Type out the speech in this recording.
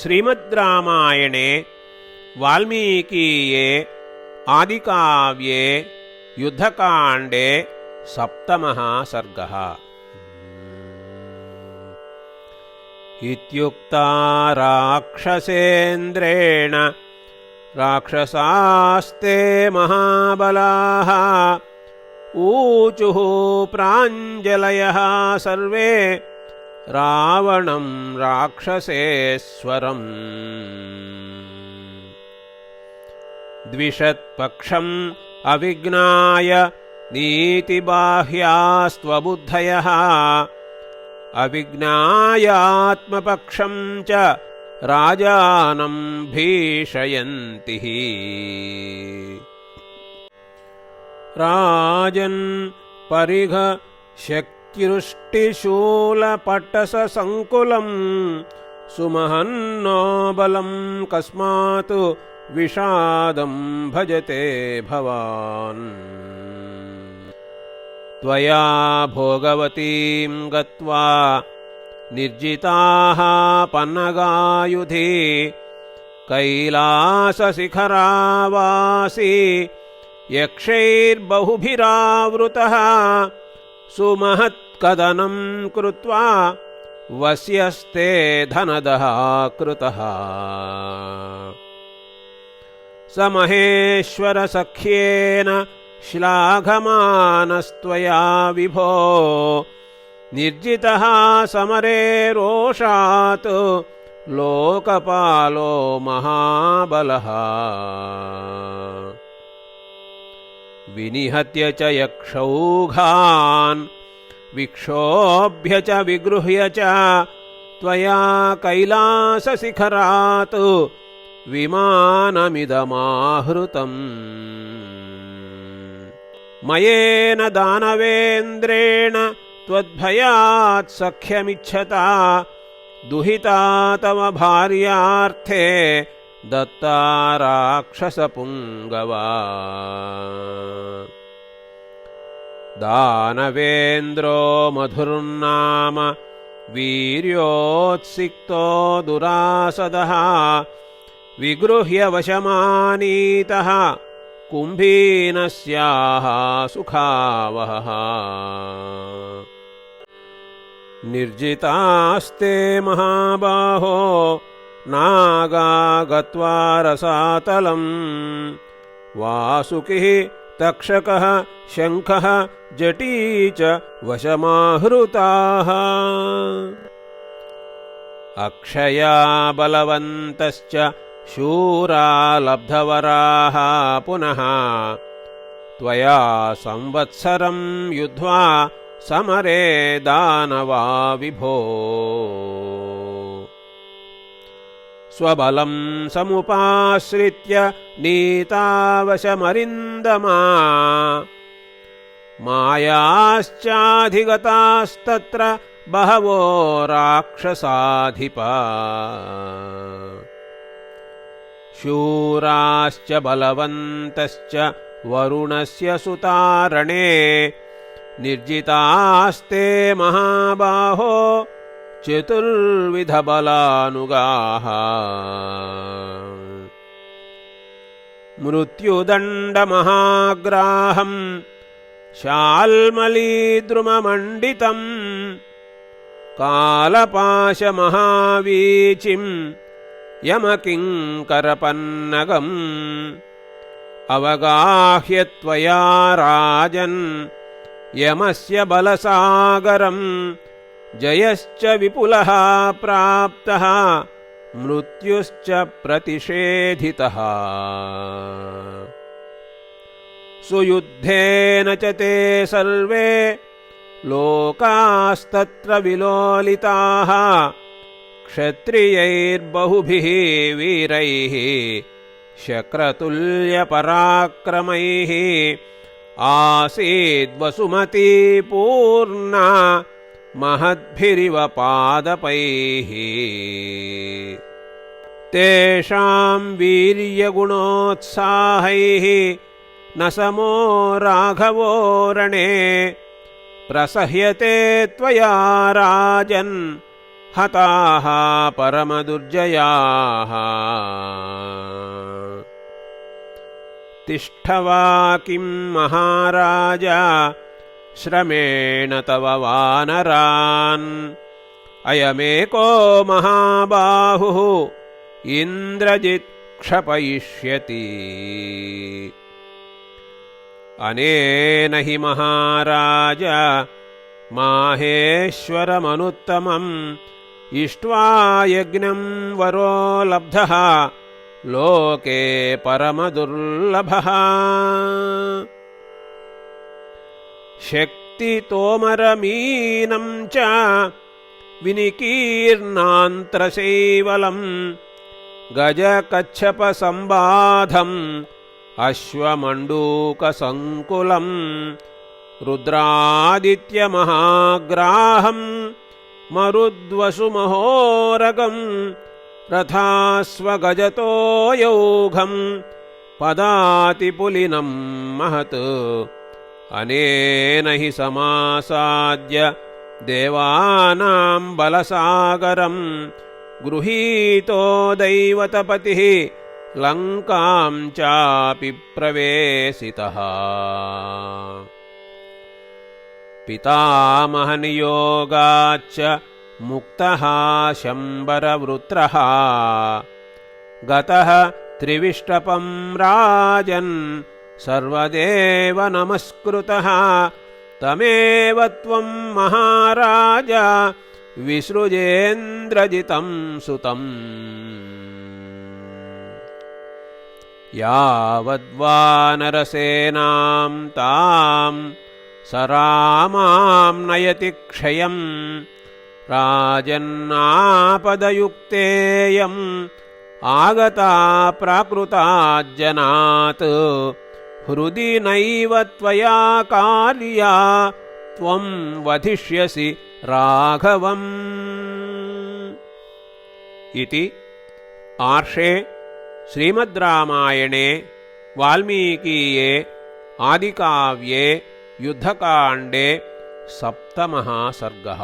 श्रीमद्रामायणे वाल्मीकीये आदिकाव्ये युद्धकाण्डे सप्तमः सर्गः। इत्युक्ता राक्षसेन्द्रेण राक्षसास्ते महाबलाः ऊचुः प्राञ्जलयः सर्वे रावणं राक्षसेश्वरम्। द्विषत्पक्षम् अविज्ञाय नीतिबाह्यास्त्वबुद्धयः अविज्ञायात्मपक्षं च राजानं भीषयन्ति। राजन् परिघ शक्तिरुष्टिशूलपट्टससङ्कुलम् सुमहन्नो बलं कस्मात् विषादं भजते भवान्। त्वया भोगवतीं गत्वा निर्जिताः पन्नगायुधे कैलासशिखरावासी यक्षैर्बहुभिरावृतः सुमहत्कदनं कृत्वा वस्यस्ते धनदः कृतः। स महेश्वरसख्येन श्लाघमानस्त्वया विभो निर्जितः समरे रोषात् लोकपालो महाबलः। विनिहत्य च यक्षौघान् विक्षोभ्य च विगृह्य च त्वया कैलासशिखरात् विमानमिदमाहृतम्। मयेन दानवेन्द्रेण त्वद्भयात् सख्यमिच्छता दुहिता तव भार्यार्थे दत्ता राक्षसपुङ्गवा। दानवेन्द्रो मधुर्नाम वीर्योत्सिक्तो दुरासदः विगृह्य वशमानीतः कुम्भीनस्याः सुखावहः। निर्जितास्ते महाबाहो नागा गत्वा रसातलम् वासुकिः तक्षकः शङ्खः जटी च वशमाहृताः। अक्षया बलवन्तश्च शूरा लब्धवराः पुनः त्वया संवत्सरं युद्ध्वा समरे दानवा विभो। स्वबलं समुपाश्रित्य नीतावशमरिन्दमा मायाश्चाधिगतास्तत्र बहवो राक्षसाधिपा। शूराश्च बलवन्तश्च वरुणस्य सुतारणे निर्जितास्ते महाबाहो चतुर्विधबलानुगाः। मृत्युदण्डमहाग्राहं शाल्मलीद्रुममण्डितम् कालपाशमहावीचिम् यमकिङ्करपन्नगम् अवगाह्य त्वया राजन् यमस्य बलसागरम् जयश्च विपुलः प्राप्तः मृत्युश्च प्रतिषेधितः। सुयुद्धेन च ते सर्वे लोकास्तत्र विलोलिताः क्षत्रियैर्बहुभिः वीरैः शक्रतुल्यपराक्रमैः आसीद्वसुमती पूर्णा महद्भिरिव पादपैः। तेषां वीर्यगुणोत्साहैः न समो राघवो रणे प्रसह्यते त्वया राजन् हताः परमदुर्जयाः। तिष्ठ वा किं महाराज श्रमेण तव वानरान्, अयमेको महाबाहुः इन्द्रजित् क्षपयिष्यति। अनेन हि महाराज माहेश्वरमनुत्तमम् इष्ट्वा यज्ञं वरो लब्धः लोके परमदुर्लभः। शक्तितोमरमीनं च विनिकीर्णान्त्रशैवलम् गजकच्छपसम्बाधम् अश्वमण्डूकसङ्कुलम् रुद्रादित्यमहाग्राहम् मरुद्वसुमहोरगम् रथास्वगजतो यौघम् पदातिपुलिनं महत्। अनेन हि समासाद्य देवानां बलसागरं गृहीतो दैवतपतिः लङ्कां चापि प्रवेशितः। पितामहनियोगाच्च मुक्तः शम्बरवृत्रः गतः त्रिविष्टपं राजन् सर्वदेव नमस्कृतः। तमेव त्वं महाराज विसृजेन्द्रजितं सुतम्। यावद्वानरसेनां तां सरामां नयति क्षयम् राजन्नापदयुक्तेयम् आगता प्राकृताज्जनात्। हृदि नैव त्वया कार्या त्वं वधिष्यसि राघवम्। इति आर्षे श्रीमद्रामायणे वाल्मीकीये आदिकाव्ये युद्धकाण्डे सप्तमः सर्गः।